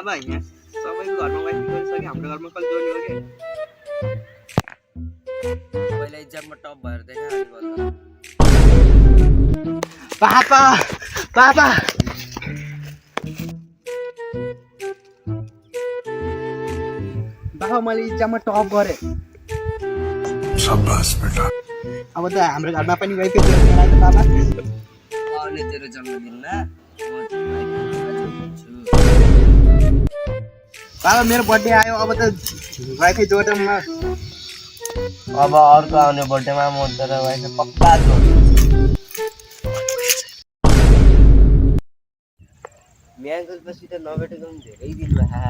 बाबा यहाँ सबैको घरमा वाइफाई गरिसक्यो हाम्रो घरमा कल जोड्ने हो के पहिला इक्जाममा टप भएर देखा अनि बोल्दा पापा पापा बाबा मैले इक्जाममा टप गरेँ शाबाश बेटा अब त हाम्रो घरमा पनि वाइफाई जोड्ने लाग्यो बाबा आउने तेरो जन्मदिनमा म तिमीलाई जोड्छु बाबा मेरो बर्थडे आयो अब त वाइफाई जोडौँ न अब अर्को आउने बर्थडेमा म तेरो वाइफाई पक्का जोड्छु म्याङ्गल पछि त नभेटेको पनि धेरै दिन भयो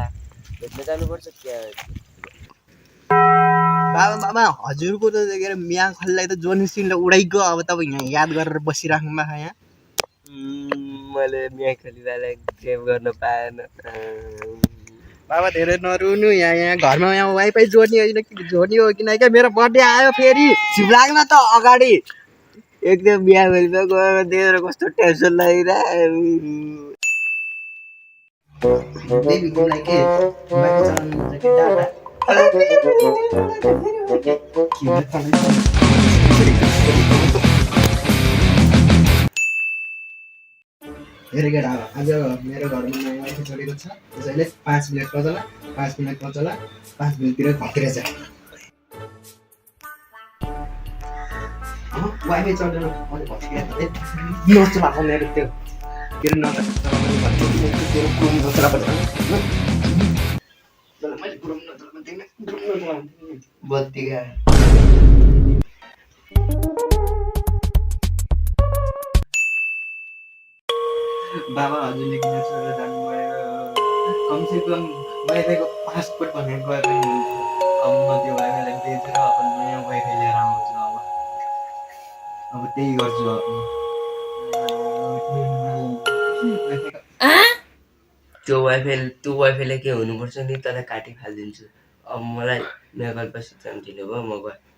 भेट्न जानुपर्छ क्या बाबा बाबा हजुरको त के अरे मिया खल्लाई त जोनी सिनले उडाइगयो अब तपाईँ यहाँ याद गरेर बसिराख्नु भएको यहाँ मैले म्याङ खलीलाई सेभ गर्न पाएन बाबा धेरै नरुनु यहाँ घरमा यहाँ वाइफाई जोड्ने होइन कि जोड्ने हो कि क्या मेरो बर्थडे आयो फेरि छिप लाग्न त अगाडि एकदम बिहा भएपछि गएर दिएर कस्तो टेन्सन बेबीलाई के वाइफाई चलाउनु हुन्छ कि डाटा धेरै केटा आज मेरो घरमा नयाँ वाइफाई जोडेको छ त्यसैले 5 मिनट नचला 5 मिनट नचला 5 मिनटतिर घटेर जाए वाइफाई चल्दैन मैले भत्किएर नचलाएको मेरो त्यो के अरे बत्ती गयो बाबा हजुरले किन छोडेर जानुभयो कमसेकम वाइफाईको पासपोर्ट भनेर गए पनि हुन्छ अब म त्यो वाइफाईलाई बेचेर अब नयाँ वाइफाई लिएर आउँछु अब त्यही गर्छु त्यो वाइफाईलाई के हुनुपर्छ नि तँलाई काटी फालिदिन्छु अब मलाई नेपाल पछि जान ढिलो भयो म गएँ